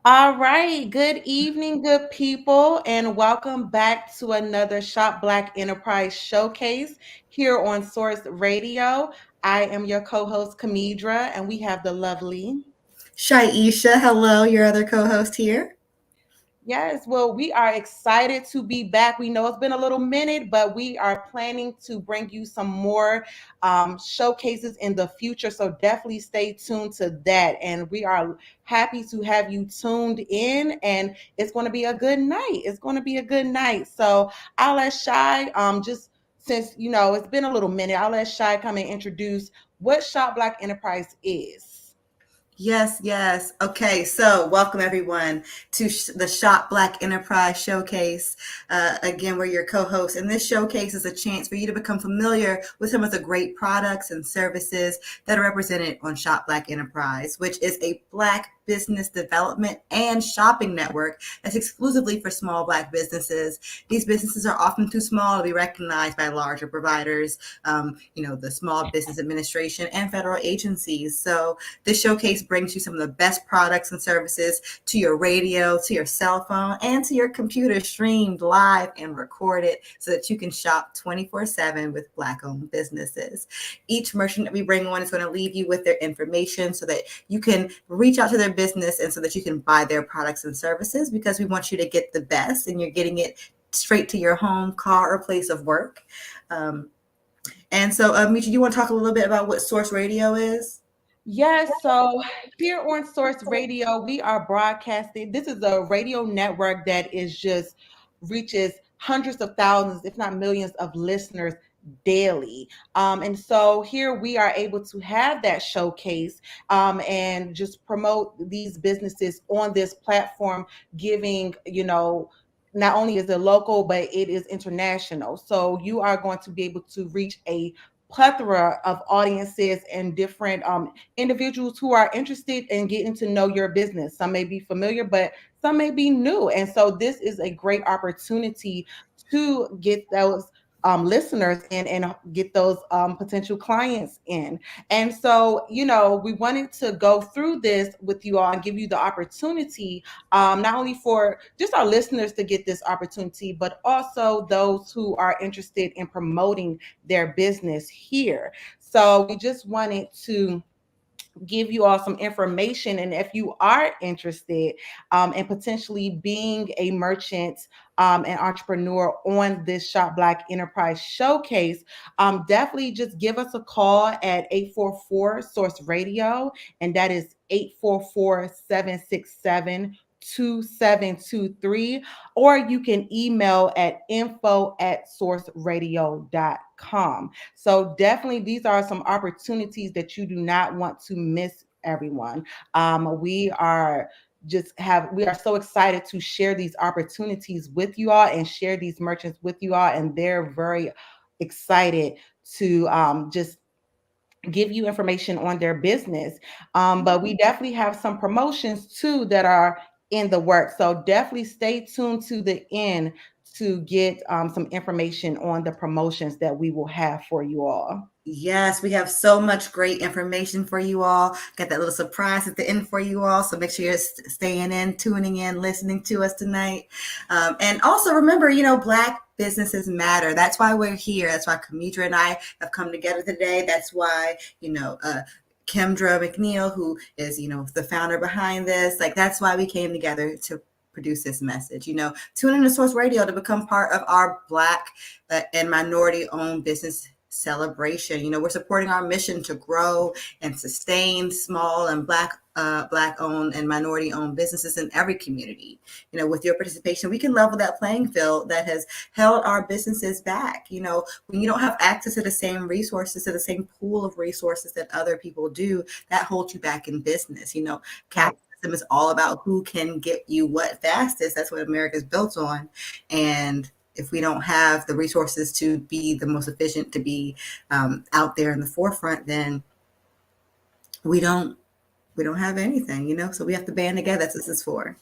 All right. Good evening, good people, and welcome back to another Shop Black Enterprise showcase here on Source Radio. I am your co-host Kamidra, and we have the lovely. Shaisha, hello, your other co-host here. Yes, well, we are excited to be back. We know it's been a little minute, but we are planning to bring you some more showcases in the future. So definitely stay tuned to that. And we are happy to have you tuned in. And it's going to be a good night. It's going to be a good night. So I'll let Shy, just since it's been a little minute, I'll let Shy come and introduce what Shop Black Enterprise is. Yes. Okay, so welcome everyone to the Shop Black Enterprise Showcase. Again, we're your co-hosts, and this showcase is a chance for you to become familiar with some of the great products and services that are represented on Shop Black Enterprise, which is a Black business development and shopping network that's exclusively for small Black businesses. These businesses are often too small to be recognized by larger providers, the Small Business Administration and federal agencies. So this showcase brings you some of the best products and services to your radio, to your cell phone, and to your computer, streamed live and recorded so that you can shop 24/7 with Black-owned businesses. Each merchant that we bring on is going to leave you with their information so that you can reach out to their business and so that you can buy their products and services, because we want you to get the best and you're getting it straight to your home, car, or place of work. Mitra, you want to talk a little bit about what Source Radio is? Yes, so here on Source Radio, we are broadcasting. This is a radio network that is just reaches hundreds of thousands, if not millions, of listeners daily. And so here we are able to have that showcase and just promote these businesses on this platform, giving, not only is it local, but it is international. So you are going to be able to reach a plethora of audiences and different individuals who are interested in getting to know your business. Some may be familiar, but some may be new. And so this is a great opportunity to get those listeners in and get those potential clients in. And so, we wanted to go through this with you all and give you the opportunity, not only for just our listeners to get this opportunity, but also those who are interested in promoting their business here. So we just wanted to give you all some information. And if you are interested in potentially being a merchant, an entrepreneur on this Shop Black Enterprise showcase, definitely just give us a call at 844 Source Radio, and that is 844-767 2723, or you can email at info@sourceradio.com. So definitely these are some opportunities that you do not want to miss, everyone. We are so excited to share these opportunities with you all and share these merchants with you all, and they're very excited to just give you information on their business. But we definitely have some promotions too that are in the works. So definitely stay tuned to the end to get some information on the promotions that we will have for you all. Yes, we have so much great information for you all. Got that little surprise at the end for you all. So make sure you're staying in, tuning in, listening to us tonight. And also remember, Black businesses matter. That's why we're here. That's why Kamidra and I have come together today. That's why, Kendra McNeil, who is, the founder behind this, like that's why we came together to produce this message. Tune in to Source Radio to become part of our Black and minority owned business celebration. We're supporting our mission to grow and sustain small and Black owned and minority owned businesses in every community. With your participation, we can level that playing field that has held our businesses back. When you don't have access to the same resources, to the same pool of resources that other people do, that holds you back in business. Capitalism is all about who can get you what fastest. That's what America's built on. And if we don't have the resources to be the most efficient, to be out there in the forefront, then we don't have anything, So we have to band together. That's what this is for.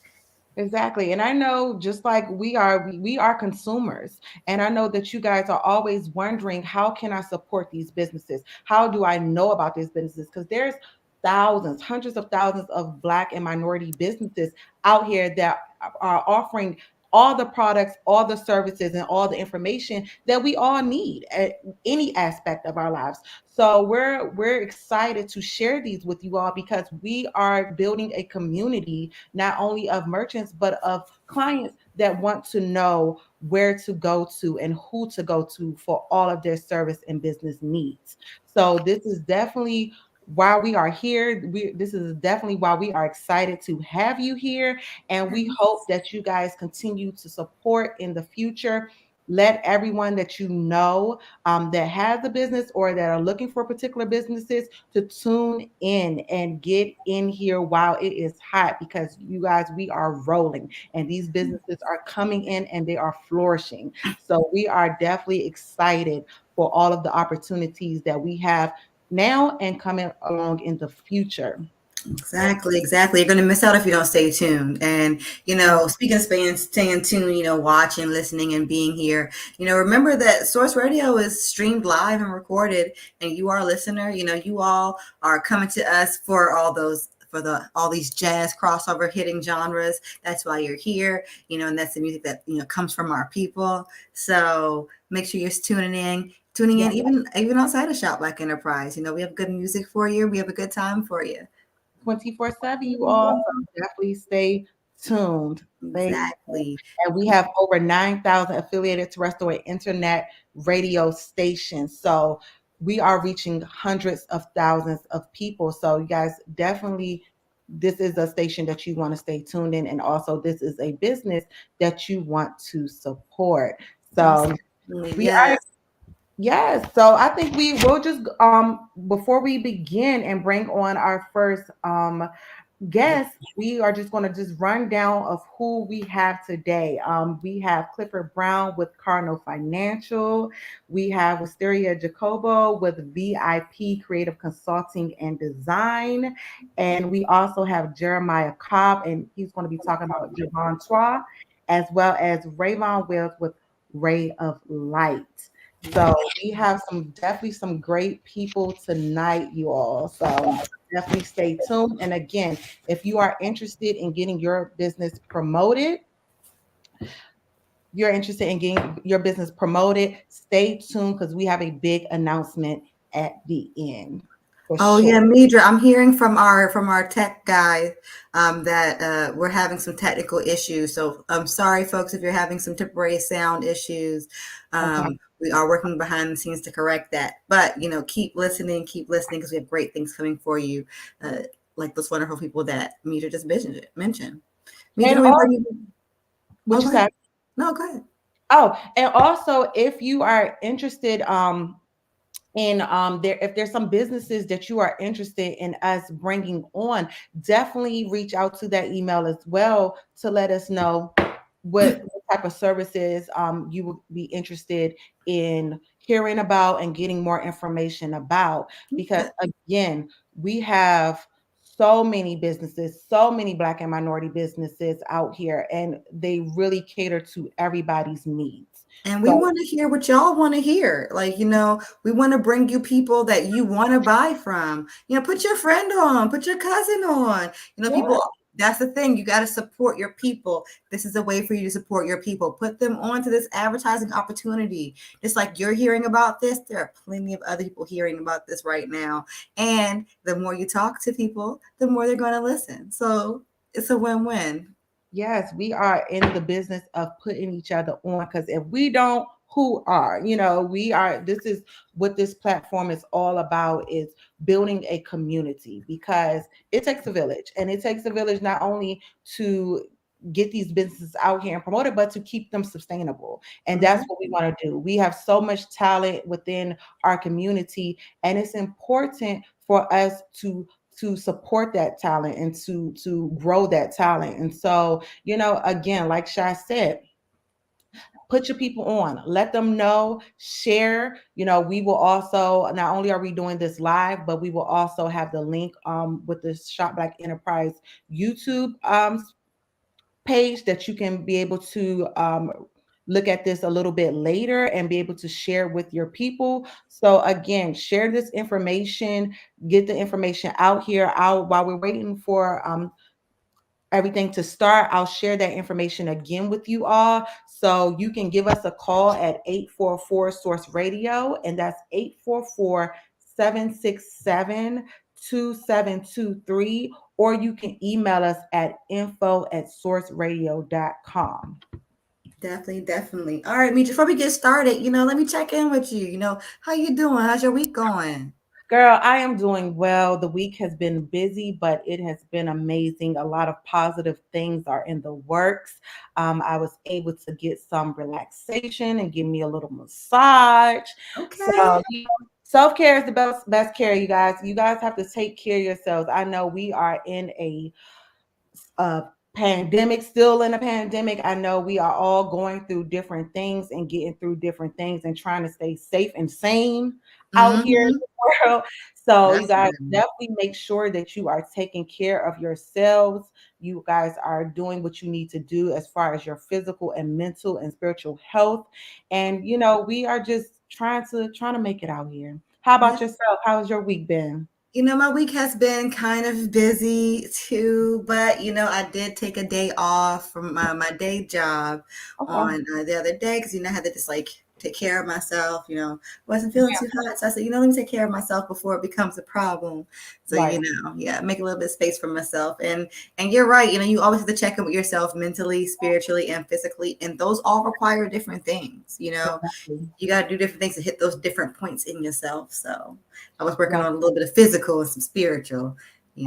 Exactly. And I know, just like we are consumers. And I know that you guys are always wondering, how can I support these businesses? How do I know about these businesses? Because there's thousands, hundreds of thousands of Black and minority businesses out here that are offering all the products, all the services, and all the information that we all need at any aspect of our lives. So we're excited to share these with you all because we are building a community not only of merchants but of clients that want to know where to go to and who to go to for all of their service and business needs. So this is definitely why we are here. This is definitely why we are excited to have you here. And we hope that you guys continue to support in the future. Let everyone that you know that has a business or that are looking for particular businesses to tune in and get in here while it is hot because you guys, we are rolling and these businesses are coming in and they are flourishing. So we are definitely excited for all of the opportunities that we have now and coming along in the future. Exactly. You're going to miss out if you don't stay tuned. And, speaking of staying tuned, watching, listening, and being here, remember that Source Radio is streamed live and recorded, and you, our listener, you all are coming to us for all these jazz crossover hitting genres. That's why you're here, and that's the music that, comes from our people. So make sure you're tuning in, even outside of Shop Black Enterprise. We have good music for you. We have a good time for you. 24/7, you all. So definitely stay tuned. Exactly. And we have over 9,000 affiliated terrestrial and internet radio stations. So we are reaching hundreds of thousands of people. So you guys definitely, this is a station that you want to stay tuned in. And also this is a business that you want to support. So we are. Yes, so I think we will just before we begin and bring on our first guest, we are just going to just run down of who we have today. We have Clifford Brown with Cardinal Financial. We have Wisteria Jacobo with VIP Creative Consulting and Design. And we also have Jeremiah Cobb, and he's going to be talking about Javon Trois, as well as Rayvon Wells with Ray of Light. So we have definitely some great people tonight, you all. So definitely stay tuned. And again, if you are interested in getting your business promoted, stay tuned because we have a big announcement at the end. Yeah, Midra, I'm hearing from our tech guy that we're having some technical issues. So I'm sorry, folks, if you're having some temporary sound issues. Okay. We are working behind the scenes to correct that. But keep listening because we have great things coming for you, like those wonderful people that Midra just mentioned. Midra, what you said? No, go ahead. Oh, and also if you are interested, if there's some businesses that you are interested in us bringing on, definitely reach out to that email as well to let us know what type of services you would be interested in hearing about and getting more information about. Because again, we have so many businesses, so many Black and minority businesses out here, and they really cater to everybody's needs. And we want to hear what y'all want to hear. Like, we want to bring you people that you want to buy from. Put your friend on, put your cousin on. People, that's the thing. You got to support your people. This is a way for you to support your people. Put them onto this advertising opportunity. Just like you're hearing about this, there are plenty of other people hearing about this right now. And the more you talk to people, the more they're going to listen. So it's a win-win. Yes, we are in the business of putting each other on because if we don't, who are? We are. This is what this platform is all about, is building a community, because it takes a village, and it takes a village not only to get these businesses out here and promote it, but to keep them sustainable. And that's what we want to do. We have so much talent within our community, and it's important for us to support that talent and to grow that talent. And so, again, like Shy said, put your people on, let them know, share. We will also, not only are we doing this live, but we will also have the link with the Shop Black Enterprise YouTube page that you can be able to look at this a little bit later and be able to share with your people. So again, share this information, get the information out here. Out while we're waiting for everything to start, I'll share that information again with you all. So you can give us a call at 844 Source Radio, and that's 844-767-2723, or you can email us at info@sourceradio.com. Definitely, definitely. All right, Mitra, before we get started, let me check in with you. How you doing? How's your week going? Girl, I am doing well. The week has been busy, but it has been amazing. A lot of positive things are in the works. I was able to get some relaxation and give me a little massage. Okay. So, self-care is the best care, you guys. You guys have to take care of yourselves. I know we are in a pandemic, still in a pandemic. I know we are all going through different things and getting through different things and trying to stay safe and sane out here in Mm-hmm. the world. So you guys Definitely. definitely make sure that you are taking care of yourselves. You guys are doing what you need to do as far as your physical and mental and spiritual health. And we are just trying to make it out here. How Yeah. about yourself? How's your week been? My week has been kind of busy too, but I did take a day off from my day job Okay. on the other day because I had to just like take care of myself. Wasn't feeling too hot, so I said, let me take care of myself before it becomes a problem. So Right. yeah, make a little bit of space for myself. And you're right. You always have to check in with yourself mentally, spiritually, and physically, and those all require different things. Exactly. You got to do different things to hit those different points in yourself. So I was working Right. on a little bit of physical and some spiritual.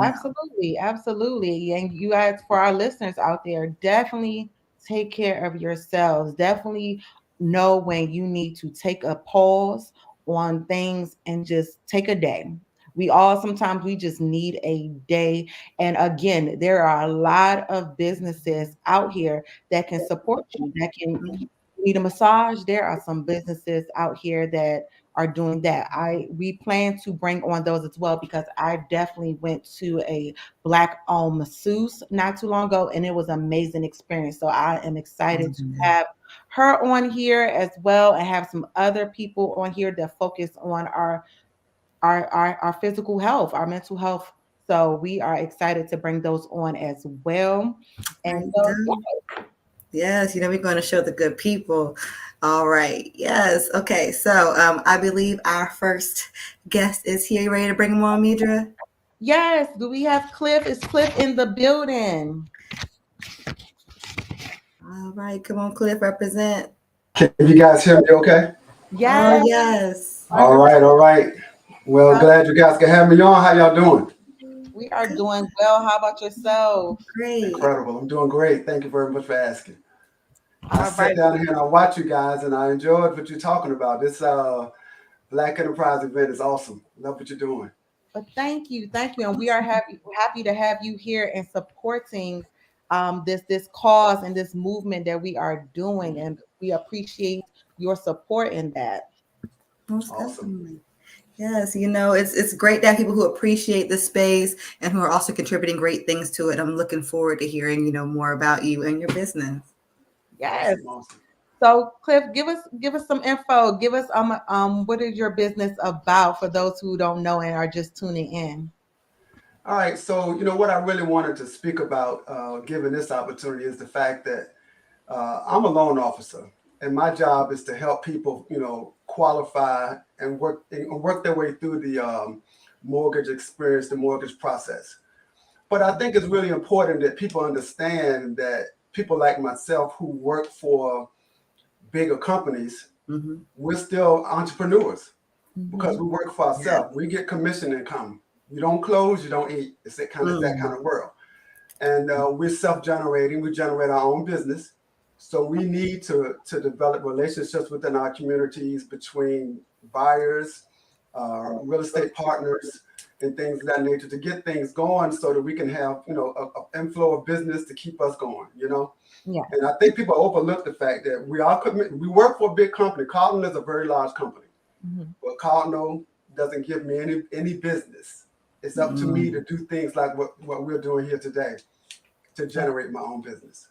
Absolutely, absolutely. And you guys, for our listeners out there, definitely take care of yourselves. Definitely know when you need to take a pause on things and just take a day. We all sometimes we just need a day. And again, there are a lot of businesses out here that can support you, that can Mhm. need a massage. There are some businesses out here that are doing that. We plan to bring on those as well because I definitely went to a black owned masseuse not too long ago and it was an amazing experience. So I am excited to Mhm. have her on here as well and have some other people on here that focus on our physical health, our mental health. So we are excited to bring those on as well. And Right so now. Yes, we're going to show the good people. All right. Yes. Okay. So I believe our first guest is here. You ready to bring him on, Midra? yes, do we have Cliff? Is Cliff in the building? All right. Come on, Cliff, represent. Can you guys hear me okay? Oh, Yes. yes. All right, all right. Well, glad you guys can have me on. How y'all doing? We are Good. doing well. How about yourself? Great. Incredible. I'm doing great. Thank you very much for asking. I All sat right. down here and I watched you guys and I enjoyed what you're talking about. This Black Enterprise event is awesome. Love what you're doing. But thank you, thank you, and we are happy to have you here and supporting this cause and this movement that we are doing, and we appreciate your support in that. Most Awesome. definitely. Yes, it's great to have people who appreciate the space and who are also contributing great things to it. I'm looking forward to hearing, more about you and your business. Yes. Awesome. Awesome. So, Cliff, give us some info. Give us what is your business about for those who don't know and are just tuning in. All right. So, what I really wanted to speak about, given this opportunity, is the fact that I'm a loan officer, and my job is to help people, qualify and work their way through the mortgage experience, the mortgage process. But I think it's really important that people understand that people like myself who work for bigger companies, Mm-hmm. we're still entrepreneurs because Mhm. we work for Yeah. ourselves. We get commission income. You don't close, you don't eat. It's that kind of world. And we're self-generating. We generate our own business. So we need to develop relationships within our communities between buyers, real estate partners, and things of that nature to get things going so that we can have, a inflow of business to keep us going. Yeah. And I think people overlook the fact that we work for a big company. Carlton is a very large company, Mhm. but Carlton doesn't give me any business. It's up to me Mm. to do things like what we're doing here today to generate my own business.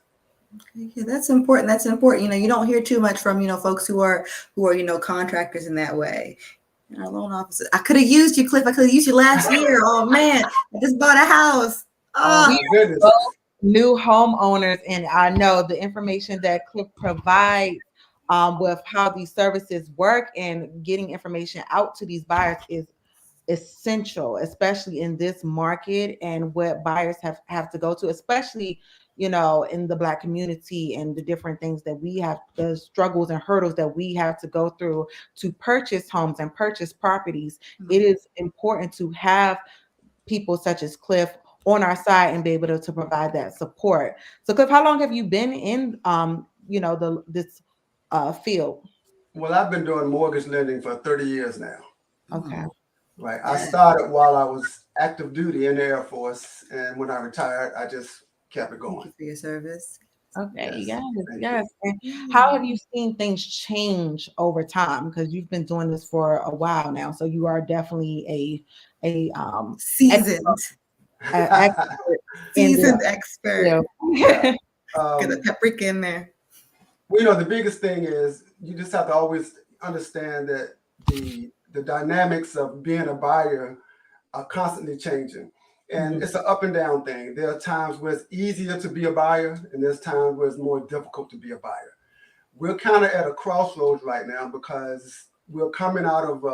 Yeah, that's important. That's important. You don't hear too much from, folks who are, contractors in that way. Loan officers. I could have used you, Cliff. I could have used you last year. Oh man, I just bought a house. Oh We my goodness. are both new homeowners, and I know the information that Cliff provides with how these services work and getting information out to these buyers is essential, especially in this market and what buyers have to go to, especially in the Black community and the different things that we have, the struggles and hurdles that we have to go through to purchase homes and purchase properties. Mm-hmm. It is important to have people such as Cliff on our side and be able to provide that support. So Cliff, how long have you been in this field? Well, I've been doing mortgage lending for 30 years now. Okay. Right. I started while I was active duty in the Air Force, and when I retired, I just kept it Thank you going. for your service. Okay, Yes. yes. And how have you seen things change over time? Because you've been doing this for a while now, so you are definitely a Seasoned. expert in this Seasoned expert. field. Yeah. Get a paprika in there. Well, the biggest thing is you just have to always understand that the dynamics of being a buyer are constantly changing. And it's an up and down thing. There are times where it's easier to be a buyer, and there's times where it's more difficult to be a buyer. We're kind of at a crossroads right now because we're coming out of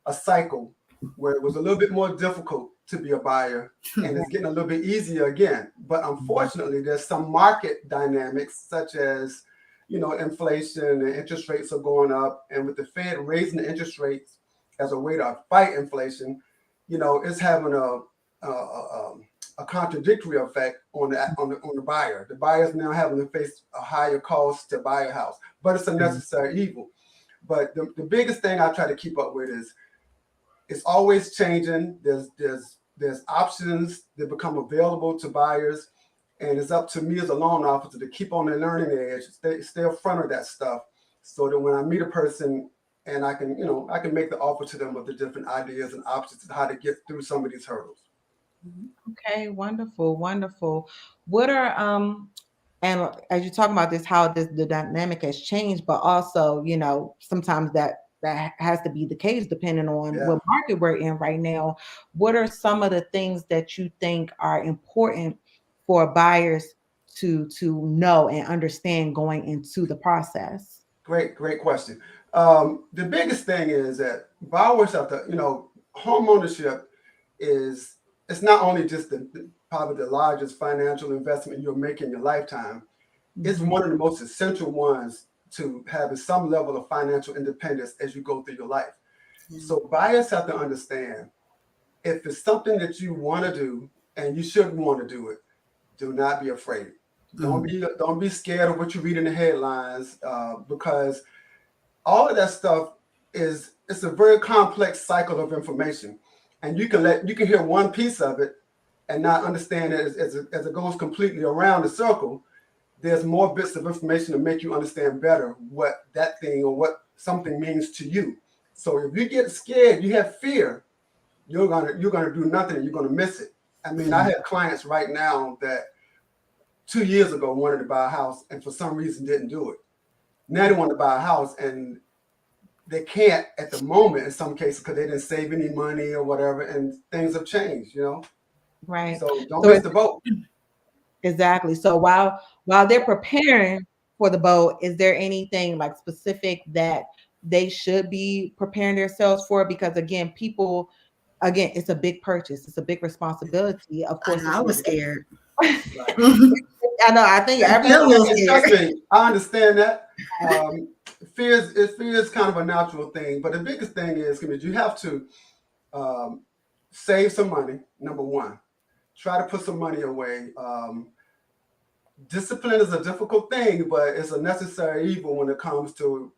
a cycle where it was a little bit more difficult to be a buyer, and it's getting a little bit easier again. But unfortunately, there's some market dynamics such as, inflation and interest rates are going up, and with the Fed raising the interest rates as a way to fight inflation, it's having a contradictory effect on the buyer. The buyer's now having to face a higher cost to buy a house, but it's a necessary evil. But the biggest thing I try to keep up with is it's always changing. There's options that become available to buyers, and it's up to me as a loan officer to keep on the learning edge, stay in front of that stuff, so that when I meet a person and I can make the offer to them with the different ideas and options and how to get through some of these hurdles. Okay, wonderful. What are and as you talk about this, how the dynamic has changed, but also, sometimes that has to be the case depending on what market we're in right now. What are some of the things that you think are important for buyers to know and understand going into the process? Great question. The biggest thing is that buyers have to, home ownership it's not only just probably the largest financial investment you'll make in your lifetime. It's one of the most essential ones to having some level of financial independence as you go through your life. So buyers have to understand, if it's something that you want to do and you should want to do it, do not be afraid. Don't be scared of what you read in the headlines, because all of that stuff it's a very complex cycle of information, and you can hear one piece of it and not understand it as it goes completely around the circle. There's more bits of information to make you understand better what that thing or what something means to you. So if you get scared, you have fear, you're gonna do nothing and you're gonna miss it. I mean, I have clients right now that 2 years ago wanted to buy a house and for some reason didn't do it. Now they want to buy a house and they can't at the moment in some cases because they didn't save any money or whatever, and things have changed, Right. So don't miss the boat. Exactly. So while they're preparing for the boat, is there anything like specific that they should be preparing themselves for? Because again, it's a big purchase. It's a big responsibility. Of course, I was scared. I know. I think Trust me, I understand that. Fear is kind of a natural thing, but the biggest thing is you have to save some money. Number one, try to put some money away. Discipline is a difficult thing, but it's a necessary evil when it comes to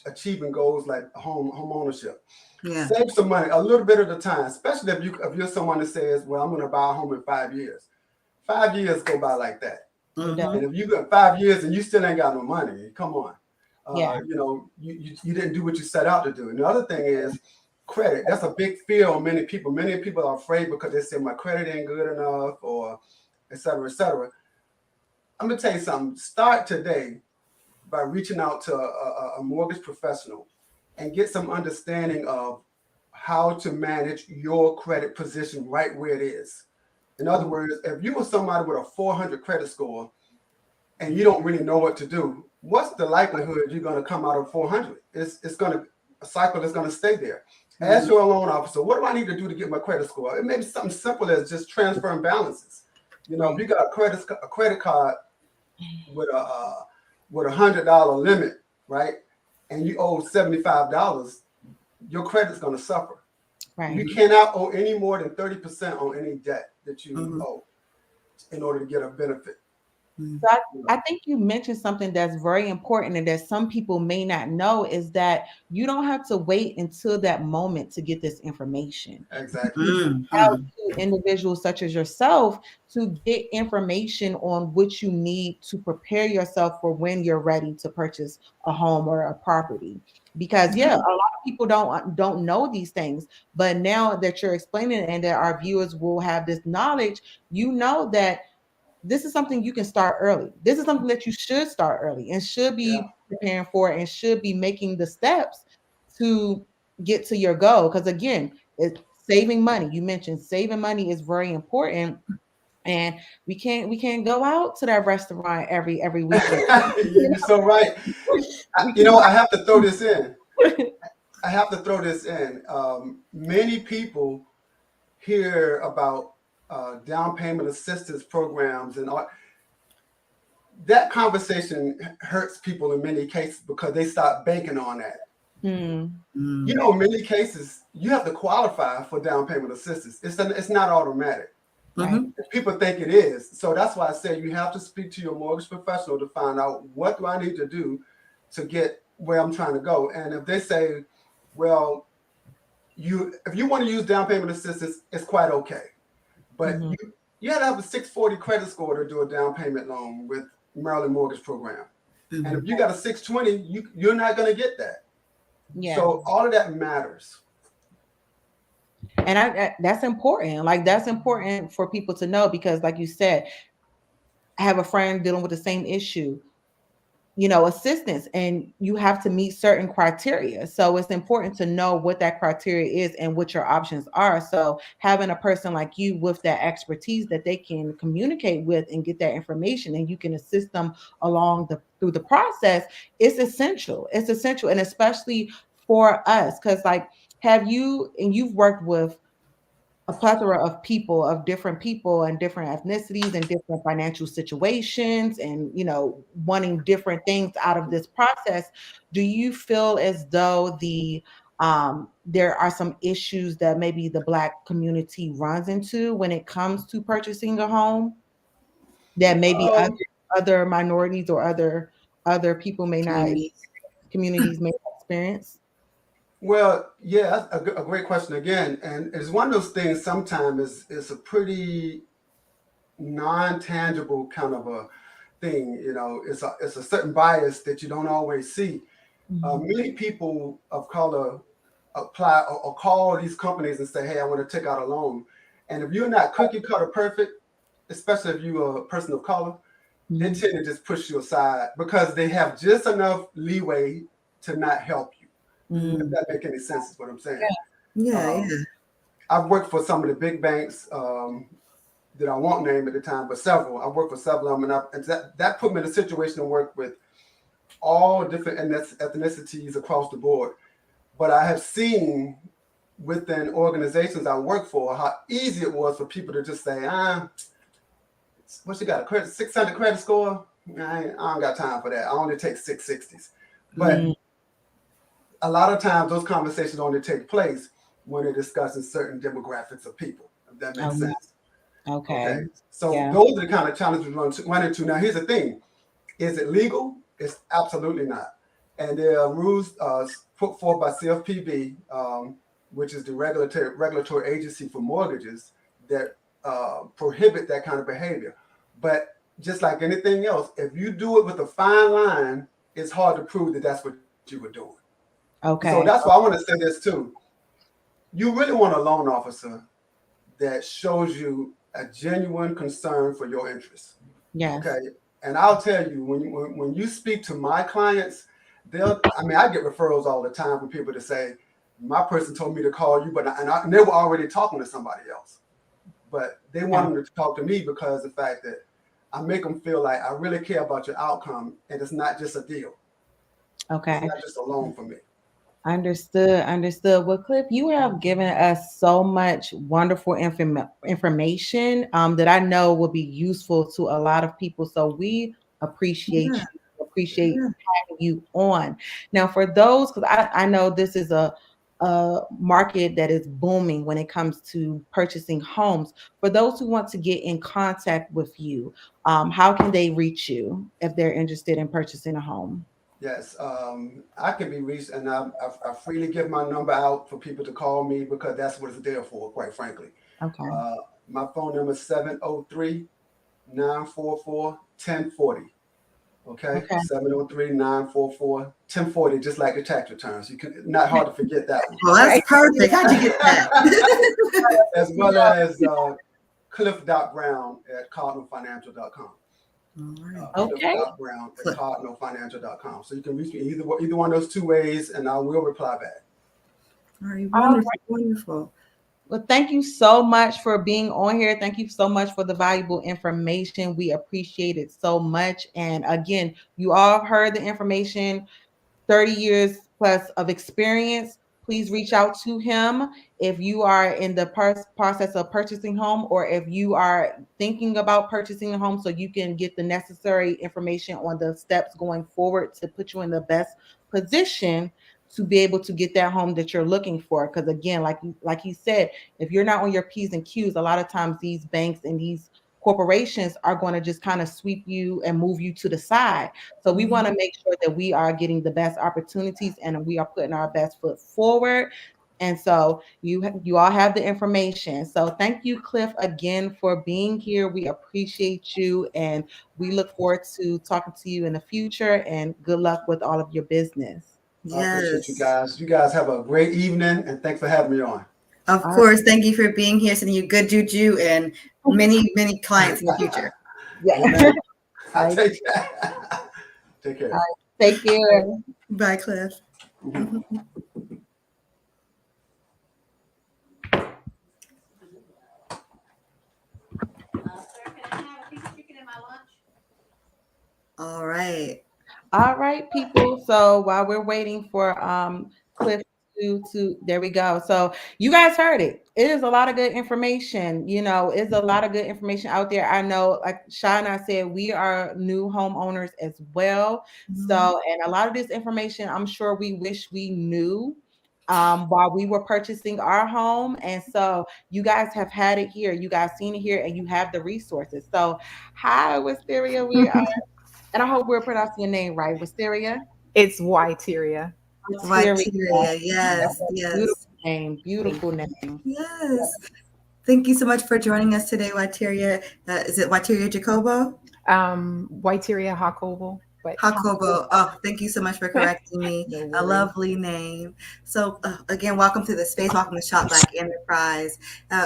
achieving goals like home ownership. Yeah. Save some money a little bit at a time, especially if you're someone that says, well, I'm going to buy a home in 5 years. 5 years go by like that. And if you got 5 years and you still ain't got no money, come on. You didn't do what you set out to do. And the other thing is credit. That's a big fear on many people. Many people are afraid because they say my credit ain't good enough, or et cetera, et cetera. I'm gonna tell you something. Start today by reaching out to a mortgage professional and get some understanding of how to manage your credit position right where it is. In other words, if you were somebody with a 400 credit score and you don't really know what to do, what's the likelihood you're going to come out of 400? It's going to a cycle that's going to stay there. Ask your loan officer, what do I need to do to get my credit score? It may be something simple as just transferring balances. You know, if you got a credit card with $100 limit, right, and you owe $75, your credit's going to suffer. Right. You cannot owe any more than 30% on any debt that you owe in order to get a benefit. So I think you mentioned something that's very important and that some people may not know is that you don't have to wait until that moment to get this information. Exactly. Help to individuals such as yourself to get information on what you need to prepare yourself for when you're ready to purchase a home or a property. Because a lot of people don't know these things, but now that you're explaining it and that our viewers will have this knowledge, you know that this is something you can start early. This is something that you should start early and should be preparing for and should be making the steps to get to your goal. Because again, it's saving money. You mentioned saving money is very important. And we can't go out to that restaurant every weekend. You're so right. I have to throw this in. Many people hear about down payment assistance programs and all. That conversation hurts people in many cases because they start banking on that. In many cases, you have to qualify for down payment assistance. It's not automatic. Right? People think it is. So that's why I say you have to speak to your mortgage professional to find out what do I need to do to get where I'm trying to go. And if they say, well, if you want to use down payment assistance, it's quite okay. But you have to have a 640 credit score to do a down payment loan with Maryland Mortgage Program. And if you got a 620, you're not going to get that. Yeah. So all of that matters. And that's important. Like that's important for people to know because like you said, I have a friend dealing with the same issue. Assistance, and you have to meet certain criteria. So it's important to know what that criteria is and what your options are. So having a person like you with that expertise that they can communicate with and get that information and you can assist them through the process is essential. It's essential. And especially for us, because you've worked with a plethora of people, of different people and different ethnicities and different financial situations and, wanting different things out of this process. Do you feel as though there are some issues that maybe the Black community runs into when it comes to purchasing a home that maybe other minorities or other people may not, communities may not experience? Well, yeah, that's a great question again. And it's one of those things sometimes it's a pretty non-tangible kind of a thing. It's a certain bias that you don't always see. Many people of color apply or call these companies and say, hey, I want to take out a loan. And if you're not cookie cutter perfect, especially if you're a person of color, they tend to just push you aside because they have just enough leeway to not help you. If that make any sense is what I'm saying. Yeah. I've worked for some of the big banks that I won't name at the time, but several. I worked for several of them, and that put me in a situation to work with all different ethnicities across the board. But I have seen within organizations I work for how easy it was for people to just say, what you got, a 600 credit score? I don't got time for that. I only take 660s. But a lot of times those conversations only take place when they're discussing certain demographics of people, if that makes sense. Okay. So those are the kind of challenges we run into. Now, here's the thing. Is it legal? It's absolutely not. And there are rules put forth by CFPB, which is the regulatory agency for mortgages that prohibit that kind of behavior. But just like anything else, if you do it with a fine line, it's hard to prove that that's what you were doing. Okay. So that's why I want to say this too. You really want a loan officer that shows you a genuine concern for your interests. Yeah. Okay. And I'll tell you, when you speak to my clients, I get referrals all the time from people to say, my person told me to call you, and they were already talking to somebody else. But they want them to talk to me because of the fact that I make them feel like I really care about your outcome, and it's not just a deal. Okay. It's not just a loan for me. Understood. Well, Cliff, you have given us so much wonderful information that I know will be useful to a lot of people. So we appreciate Yeah. you, appreciate having you on. Now, for those, because I know this is a market that is booming when it comes to purchasing homes. For those who want to get in contact with you, how can they reach you if they're interested in purchasing a home? Yes, I can be reached, and I freely give my number out for people to call me because that's what it's there for, quite frankly. Okay. My phone number is 703-944-1040. Okay, 703-944-1040, just like the tax returns. You can not hard to forget that one. Well, that's perfect. How'd you get that? As well as cliff.brown@cardinalfinancial.com. Okay. Brown@cardinalfinancial.com. So you can reach me either one of those two ways, and I will reply back. All right, wonderful, wonderful. Well, thank you so much for being on here. Thank you so much for the valuable information. We appreciate it so much. And again, you all heard the information, 30 years plus of experience. Please reach out to him if you are in the process of purchasing home, or if you are thinking about purchasing a home, so you can get the necessary information on the steps going forward to put you in the best position to be able to get that home that you're looking for. Because again, like he said, if you're not on your P's and Q's, a lot of times these banks and these corporations are going to just kind of sweep you and move you to the side. So we want to make sure that we are getting the best opportunities and we are putting our best foot forward. And so you all have the information. So thank you, Cliff, again for being here. We appreciate you, and we look forward to talking to you in the future. And good luck with all of your business. Yes. I appreciate you guys. You guys have a great evening, and thanks for having me on. Of course. Thank you for being here, sending you good juju and many, many clients in the future. Yeah. Take care. Take care. Take care. Bye, Cliff. All right. All right, people. So while we're waiting for Cliff to there we go. So you guys heard it. It is a lot of good information. It's a lot of good information out there. I know, like Shana said, we are new homeowners as well. So, and a lot of this information, I'm sure we wish we knew while we were purchasing our home. And so you guys have had it here. You guys seen it here, and you have the resources. So hi, Wisteria. We are. And I hope we're pronouncing your name right. Wisteria? It's Whiteria. Whiteria, yes. Beautiful name. Yes. Thank you so much for joining us today, Whiteria. Is it Whiteria Jacobo? Whiteria Jacobo. Jacobo. Oh, thank you so much for correcting me. A lovely name. So again, welcome to the space. Welcome to Shop Black Enterprise.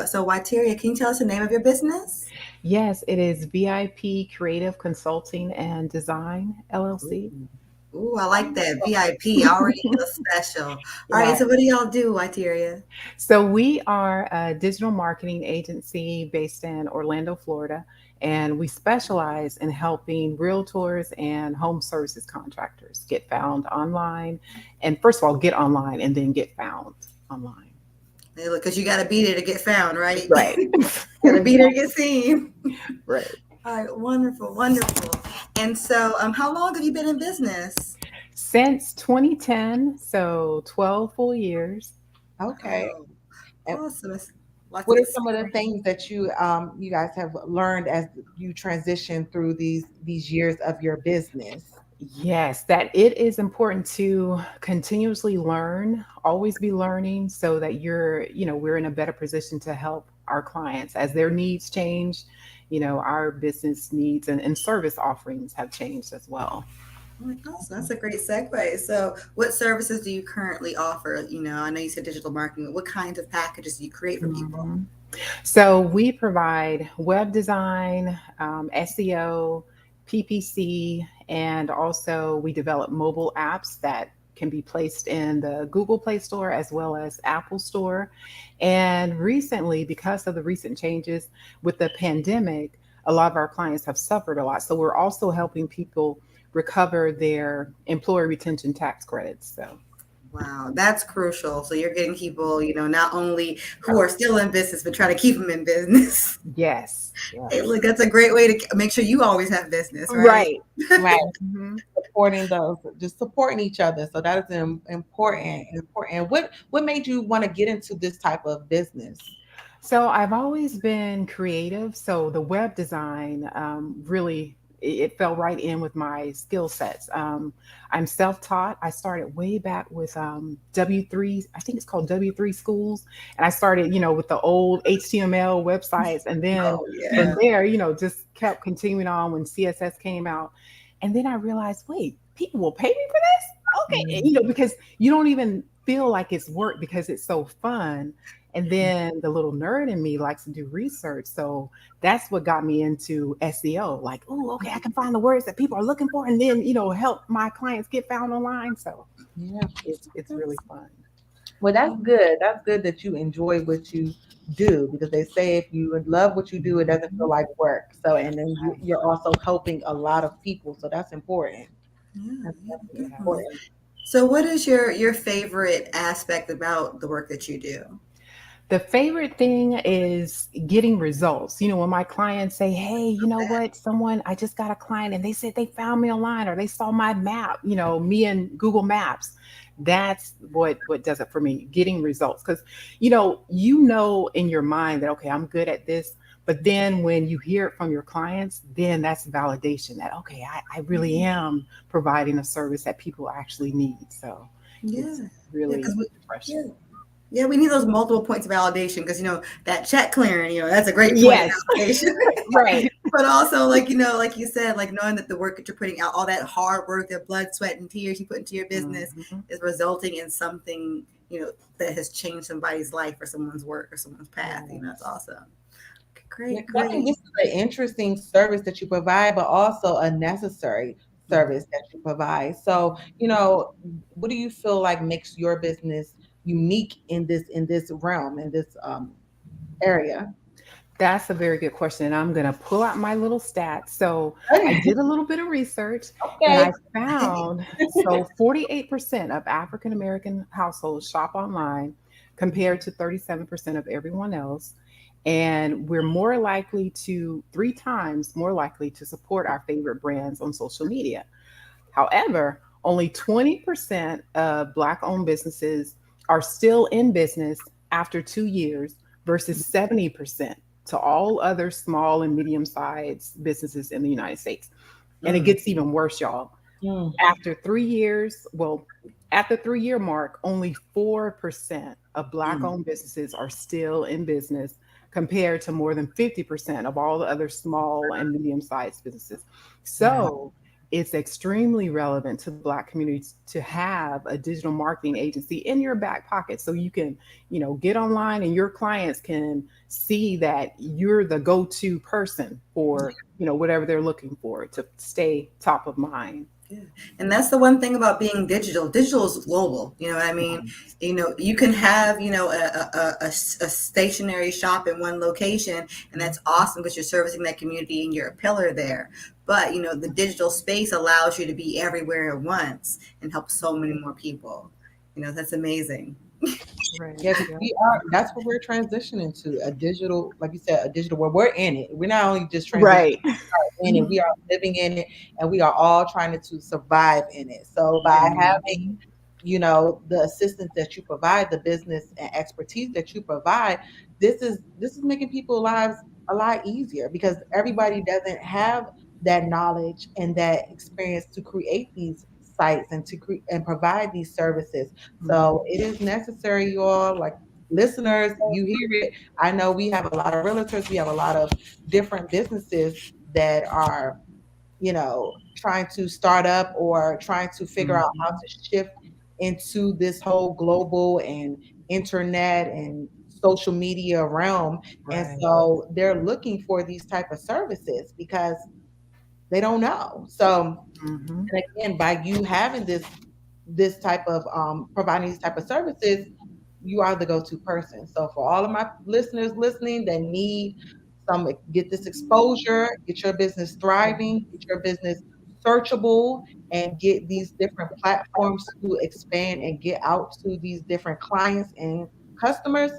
So Whiteria, can you tell us the name of your business? Yes, it is VIP Creative Consulting and Design, LLC. Ooh, I like that. VIP. Already feel special. All right. So what do y'all do, Whiteria? So we are a digital marketing agency based in Orlando, Florida. And we specialize in helping realtors and home services contractors get found online. And first of all, get online and then get found online. Hey, look, because you got to be there to get found, right? Right. Got to be there to get seen. Right. All right. Wonderful. Wonderful. And so how long have you been in business? Since 2010. So 12 full years. Okay. Awesome. What are some of the things that you guys have learned as you transition through these years of your business? Yes, that it is important to continuously learn, always be learning, so that we're in a better position to help our clients as their needs change. Our business needs and service offerings have changed as well. Awesome. That's a great segue. So what services do you currently offer? I know you said digital marketing. What kinds of packages do you create for people? So we provide web design, SEO, PPC, and also we develop mobile apps that can be placed in the Google Play Store as well as Apple Store. And recently, because of the recent changes with the pandemic, a lot of our clients have suffered a lot. So we're also helping people recover their employee retention tax credits. So Wow, that's crucial. So you're getting people, not only who are still in business, but try to keep them in business. yes, Hey, yes. look, that's a great way to make sure you always have business, right? Right. Right. Mhm. Supporting those, just supporting each other. So that is important. Important. What made you want to get into this type of business? So I've always been creative. So the web design really it fell right in with my skill sets. I'm self-taught. I started way back with W3. I think it's called W3 schools, and I started, with the old HTML websites, and then Oh from yeah. there, just kept continuing on when CSS came out, and then I realized, wait, people will pay me for this? Okay, and, because you don't even feel like it's work because it's so fun. And then the little nerd in me likes to do research. So that's what got me into SEO. Like, oh, okay, I can find the words that people are looking for and then, help my clients get found online. So Yeah. it's really fun. Well, that's good. That's good that you enjoy what you do because they say if you love what you do, it doesn't feel like work. So, and then you're also helping a lot of people. So that's important. Yeah, That's yeah, definitely Yes. definitely. important. So what is your favorite aspect about the work that you do? The favorite thing is getting results. When my clients say, hey, you know what? I just got a client and they said they found me online or they saw my map, me and Google Maps. That's what does it for me, getting results. Because, in your mind that, okay, I'm good at this. But then when you hear it from your clients, then that's validation that, okay, I really am providing a service that people actually need. So Yeah, it's yeah, really because refreshing. yeah, yeah, we need those multiple points of validation because that check clearing, that's a great point of Yes. validation. Right. But also, like you said, like knowing that the work that you're putting out, all that hard work, that blood, sweat, and tears you put into your business Mhm. is resulting in something, that has changed somebody's life or someone's work or someone's path. That's Yes. awesome. Yeah, Great, 'cause I think great. this is an interesting service that you provide, but also a necessary service that you provide. So, what do you feel like makes your business unique in this realm, in this area? That's a very good question. And I'm going to pull out my little stats. So I did a little bit of research and Okay. I found so 48% of African American households shop online compared to 37% of everyone else. And we're three times more likely to support our favorite brands on social media. However, only 20% of Black owned businesses are still in business after 2 years versus 70% to all other small and medium sized businesses in the United States. And it Mm, gets even worse, y'all. Mm, After 3 years, at the 3 year mark, only 4% of Black mm, owned businesses are still in business compared to more than 50% of all the other small and medium sized businesses. right. So it's extremely relevant to the Black communities to have a digital marketing agency in your back pocket so you can, get online and your clients can see that you're the go to person for, whatever they're looking for to stay top of mind. Yeah. And that's the one thing about being digital. Digital is global. You know what I mean? You can have, a stationary shop in one location, and that's awesome because you're servicing that community and you're a pillar there. But, the digital space allows you to be everywhere at once and help so many more people. That's amazing. Right. yeah, 'cause Yeah. we are. That's what we're transitioning to, a digital, like you said, a digital world. We're in it. We're not only just transitioning Right. in it, we are living in it, and we are all trying to survive in it. So by having, Mhm. the assistance that you provide, the business and expertise that you provide, this is making people's lives a lot easier because everybody doesn't have that knowledge and that experience to create these sites and and provide these services. So Mhm. it is necessary, you all, like listeners, you hear it. I know we have a lot of realtors, we have a lot of different businesses that are, trying to start up or trying to figure out how Mhm. to shift into this whole global and internet and social media realm. And Right. so they're looking for these type of services because They don't know. So, Mhm. and again, by you having this type of providing these type of services, you are the go-to person. So for all of my listeners listening that need some, get this exposure, get your business thriving, get your business searchable, and get these different platforms to expand and get out to these different clients and customers,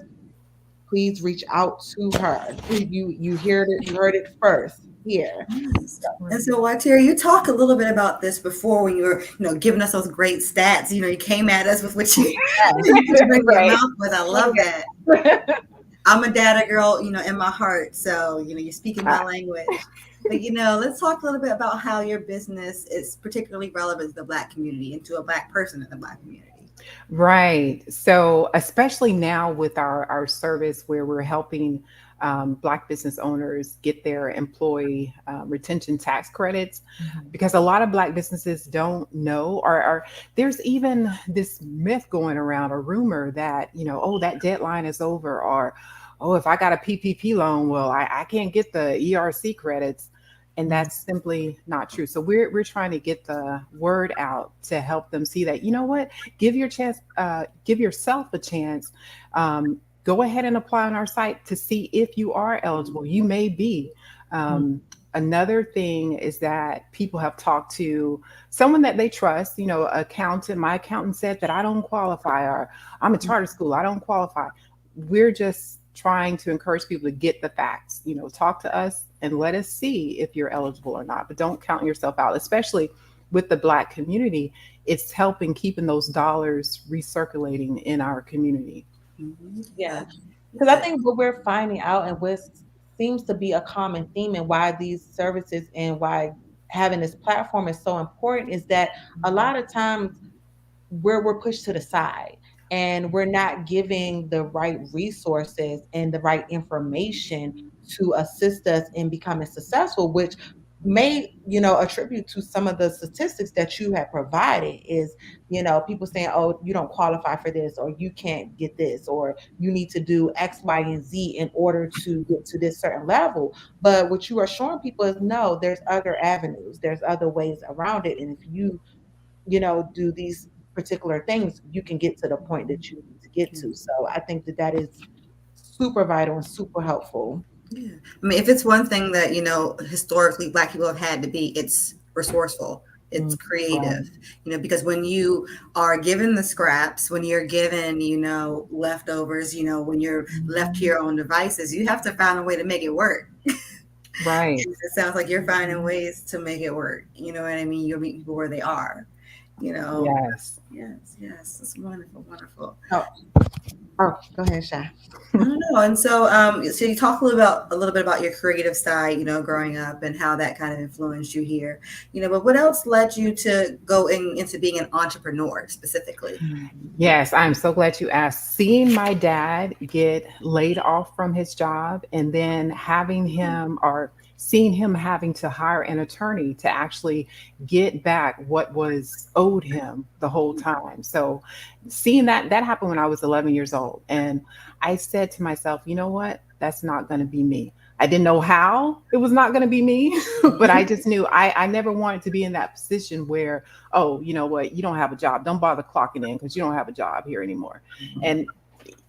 please reach out to her. You heard it first here. Yes. And so, Terry, you talked a little bit about this before when you were, giving us those great stats. You came at us with what you bring your Right. mouth with. I love that. I'm a data girl, in my heart. So, you're speaking my language. But, let's talk a little bit about how your business is particularly relevant to the Black community and to a Black person in the Black community. Right. So, especially now with our service where we're helping Black business owners get their employee retention tax credits, because a lot of Black businesses don't know, or there's even this myth going around, a rumor that, oh, that deadline is over, or, oh, if I got a PPP loan, well, I can't get the ERC credits. And that's simply not true. So we're trying to get the word out to help them see that, you know what, give yourself a chance. Go ahead and apply on our site to see if you are eligible. You may be. Another thing is that people have talked to someone that they trust, accountant. My accountant said that I don't qualify, or I'm a charter school, I don't qualify. We're just trying to encourage people to get the facts, talk to us and let us see if you're eligible or not. But don't count yourself out, especially with the Black community. It's helping keeping those dollars recirculating in our community. Yeah. Because I think what we're finding out and what seems to be a common theme and why these services and why having this platform is so important is that a lot of times where we're pushed to the side and we're not giving the right resources and the right information to assist us in becoming successful, which may attribute to some of the statistics that you have provided is people saying, oh, you don't qualify for this, or you can't get this, or you need to do X, Y, and Z in order to get to this certain level. But what you are showing people is no, there's other avenues, there's other ways around it, and if you do these particular things, you can get to the point that you need to get to. So I think that is super vital and super helpful. Yeah. I mean, if it's one thing that, historically Black people have had to be, it's resourceful. It's creative, because when you are given the scraps, when you're given, leftovers, when you're left to your own devices, you have to find a way to make it work. Right. It sounds like you're finding ways to make it work. You know what I mean? You'll meet people where they are. Yes. Yes. It's wonderful, wonderful. Oh, go ahead, Shy. I don't know. And so you talk a little bit about your creative side, growing up and how that kind of influenced you here, but what else led you to go into being an entrepreneur specifically? Yes, I'm so glad you asked. Seeing my dad get laid off from his job and then seeing him having to hire an attorney to actually get back what was owed him the whole time. So seeing that happened when I was 11 years old. And I said to myself, you know what? That's not going to be me. I didn't know how it was not going to be me, but I just knew I never wanted to be in that position where, oh, you know what? You don't have a job. Don't bother clocking in because you don't have a job here anymore. And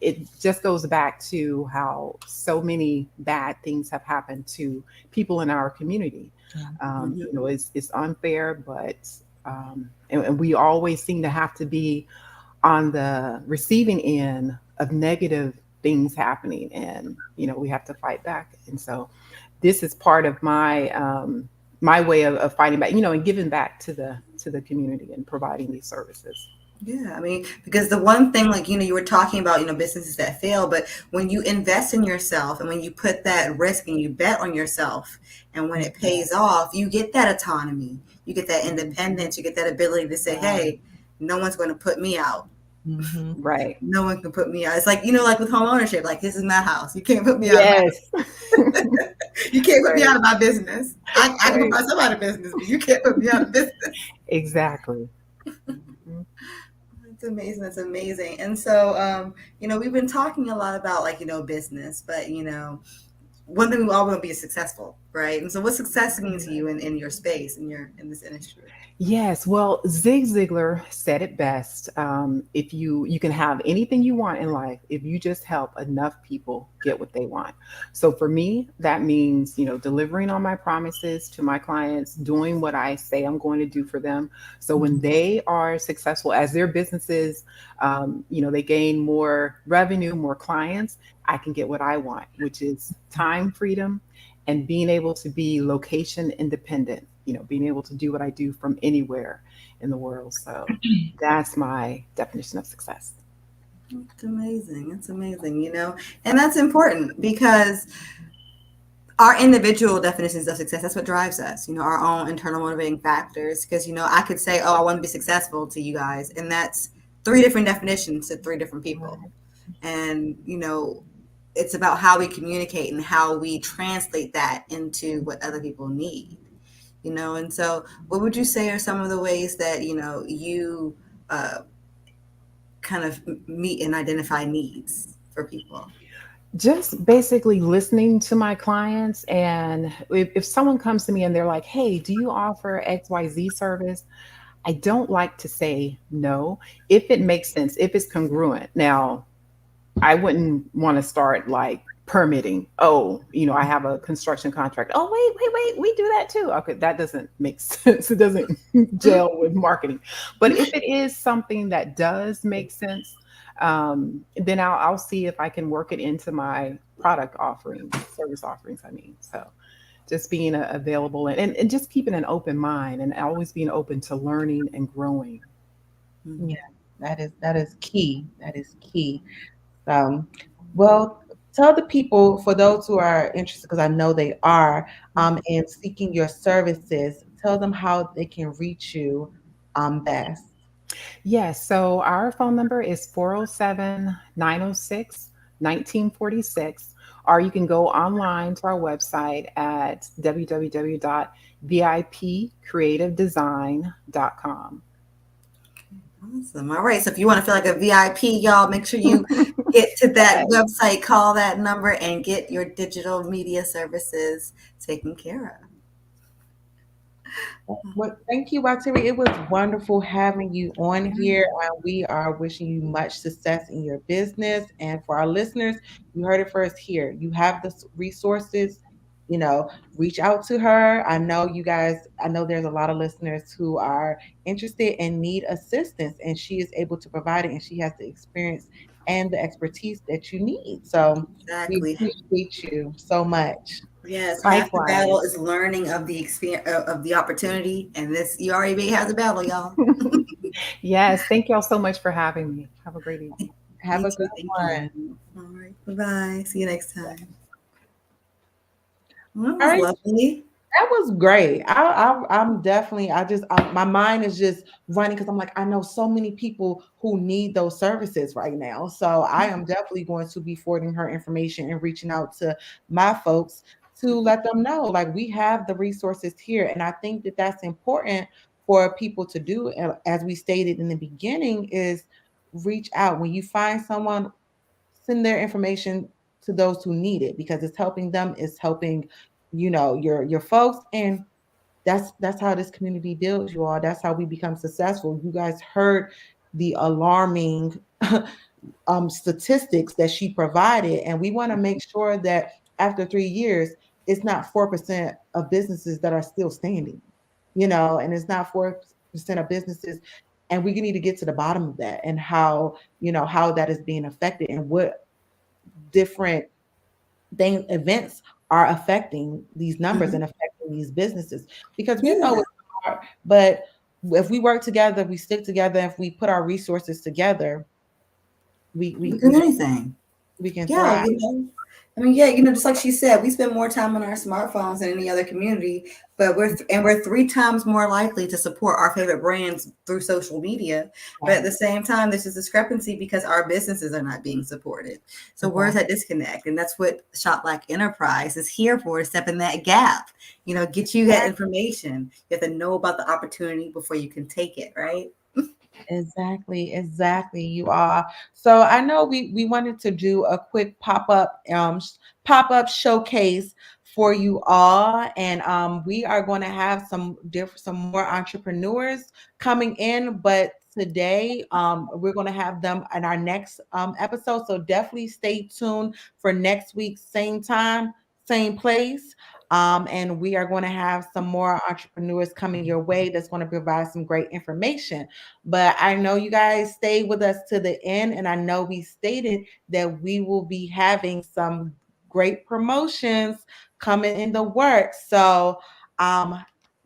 it just goes back to how so many bad things have happened to people in our community. It's unfair, but and we always seem to have to be on the receiving end of negative things happening, and we have to fight back. And so this is part of my my way of fighting back, and giving back to the community and providing these services. Yeah, I mean, because the one thing, like, you were talking about, businesses that fail, but when you invest in yourself and when you put that risk and you bet on yourself, and when it pays off, you get that autonomy, you get that independence, you get that ability to say, hey, no one's going to put me out. Right. No one can put me out. It's like, like with home ownership, like, this is my house. You can't put me out. Yes. You can't put me out of my business. I can put myself out of business, but you can't put me out of business. Exactly. It's amazing. That's amazing. And so, we've been talking a lot about, like, business, but, one thing we all want to be is successful, right? And so what success means to you in your space, in this industry? Yes, well, Zig Ziglar said it best. If you can have anything you want in life if you just help enough people get what they want. So for me, that means delivering on my promises to my clients, doing what I say I'm going to do for them. So when they are successful as their businesses, they gain more revenue, more clients. I can get what I want, which is time freedom and being able to be location independent, being able to do what I do from anywhere in the world. So that's my definition of success. It's amazing. It's amazing, and that's important because our individual definitions of success, that's what drives us, our own internal motivating factors. Because, I could say, oh, I want to be successful to you guys. And that's three different definitions to three different people. And, it's about how we communicate and how we translate that into what other people need, And so what would you say are some of the ways that, you kind of meet and identify needs for people? Just basically listening to my clients. And if someone comes to me and they're like, hey, do you offer XYZ service? I don't like to say no if it makes sense, if it's congruent. Now, I wouldn't want to start like permitting. Oh, I have a construction contract. Oh, wait, we do that too. Okay, that doesn't make sense. It doesn't gel with marketing. But if it is something that does make sense, then I'll see if I can work it into my product offerings, service offerings. So just being available and just keeping an open mind and always being open to learning and growing. Yeah, that is key. That is key. Well, tell the people, for those who are interested, because I know they are, in seeking your services, tell them how they can reach you best. Yes, so our phone number is 407-906-1946, or you can go online to our website at www.vipcreativedesign.com. Awesome. All right. So if you want to feel like a VIP, y'all, make sure you get to that website, call that number, and get your digital media services taken care of. Well, thank you, Watiri. It was wonderful having you on here. We are wishing you much success in your business. And for our listeners, you heard it first here. You have the resources, reach out to her. I know there's a lot of listeners who are interested and need assistance, and she is able to provide it, and she has the experience and the expertise that you need. So Exactly. we appreciate you so much. Yes, half the battle is learning of the experience of the opportunity, and this you already have the battle, y'all. Yes, thank y'all so much for having me. Have a great evening. Have a good one. All right, bye-bye. See you next time. Well, that was All right. lovely. That was great. I'm definitely, my mind is just running because I'm like, I know so many people who need those services right now. So I am definitely going to be forwarding her information and reaching out to my folks to let them know, like, we have the resources here. And I think that that's important for people to do. As we stated in the beginning, is reach out. When you find someone, send their information to those who need it, because it's helping them, it's helping, your folks. And that's how this community builds, you all. That's how we become successful. You guys heard the alarming statistics that she provided, and we want to make sure that after 3 years, it's not 4% of businesses that are still standing, and it's not 4% of businesses. And we need to get to the bottom of that, and how that is being affected, and what different events are affecting these numbers and affecting these businesses. Because we know it's hard, but if we work together, we stick together, if we put our resources together, we do anything. We can thrive. Just like she said, we spend more time on our smartphones than any other community, but we're 3 times more likely to support our favorite brands through social media. But at the same time, there's this discrepancy because our businesses are not being supported. So where's that disconnect? And that's what Shop Black Enterprise is here for, to step in that gap, get you that information. You have to know about the opportunity before you can take it, right? Exactly. You are. So I know we wanted to do a quick pop-up showcase for you all, and we are going to have some more entrepreneurs coming in, but today we're going to have them in our next episode, so definitely stay tuned for next week, same time, same place. And we are going to have some more entrepreneurs coming your way that's going to provide some great information. But I know you guys stay with us to the end, and I know we stated that we will be having some great promotions coming in the works. So,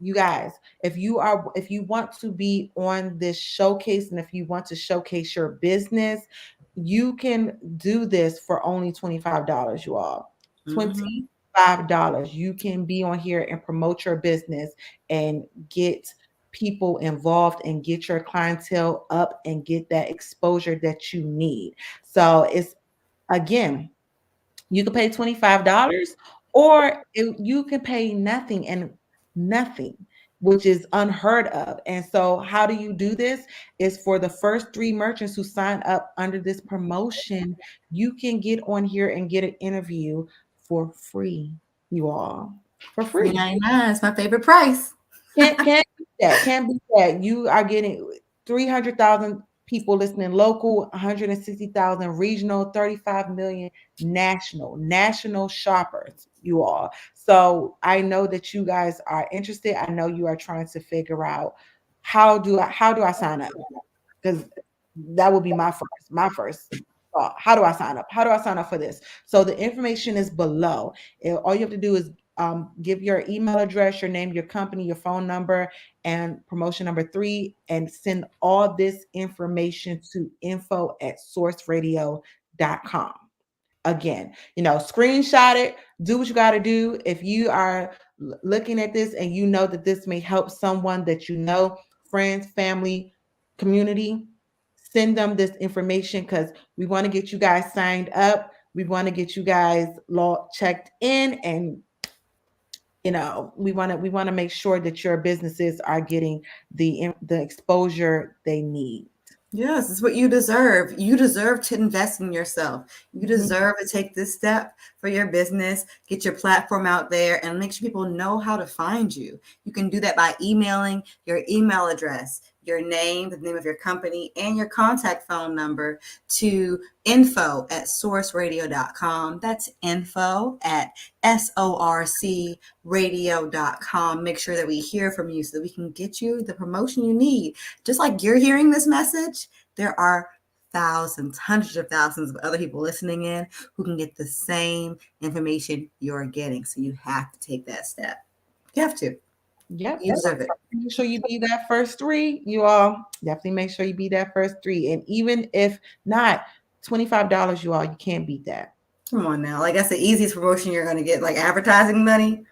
you guys, if you want to be on this showcase, and if you want to showcase your business, you can do this for only $25, you all. $25. You can be on here and promote your business and get people involved and get your clientele up and get that exposure that you need. So it's, again, you can pay $25, or you can pay nothing, and nothing, which is unheard of. And so how do you do this? Is for the first 3 merchants who sign up under this promotion, you can get on here and get an interview for free, you all. For free. $3.99 is my favorite price. Can't beat that. Can't beat that. You are getting 300,000 people listening local, 160,000 regional, 35 million national shoppers, you all. So I know that you guys are interested. I know you are trying to figure out how do I sign up? Because that would be my first thought. How do I sign up? How do I sign up for this? So the information is below. All you have to do is give your email address, your name, your company, your phone number, and promotion number 3, and send all this information to info@sourceradio.com. Again, screenshot it, do what you got to do. If you are looking at this and you know that this may help someone that you know, friends, family, community, send them this information, because we want to get you guys signed up. We want to get you guys checked in, and we want to make sure that your businesses are getting the exposure they need. Yes, it's what you deserve. You deserve to invest in yourself. You deserve to take this step for your business, get your platform out there, and make sure people know how to find you. You can do that by emailing your email address, your name, the name of your company, and your contact phone number to info@sourceradio.com. That's info@sorcradio.com. Make sure that we hear from you so that we can get you the promotion you need. Just like you're hearing this message, there are thousands, hundreds of thousands of other people listening in who can get the same information you're getting. So you have to take that step. You have to. Yep. You deserve it. Make sure you be that first 3. You all definitely make sure you be that first 3. And even if not, $25, you all, you can't beat that. Come on now. Like, that's the easiest promotion you're going to get, like advertising money.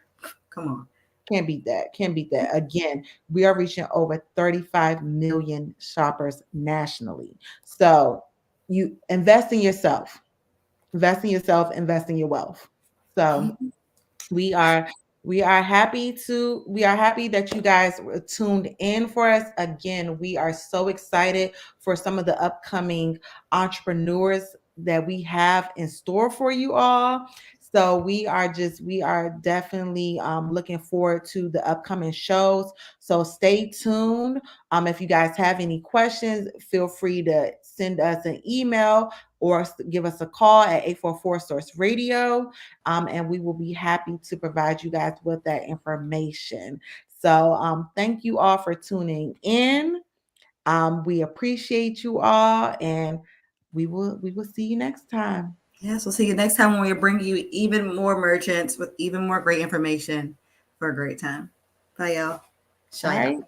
Come on. Can't beat that. Can't beat that. Again, we are reaching over 35 million shoppers nationally. So you invest in yourself. Invest in yourself, invest in your wealth. So we are happy that you guys were tuned in for us. Again, we are so excited for some of the upcoming entrepreneurs that we have in store for you all. So we are definitely looking forward to the upcoming shows. So stay tuned. If you guys have any questions, feel free to send us an email or give us a call at 844-SOURCE Radio, and we will be happy to provide you guys with that information. So thank you all for tuning in. We appreciate you all, and we will see you next time. Yes, we'll see you next time when we bring you even more merchants with even more great information for a great time. Bye, y'all. All right.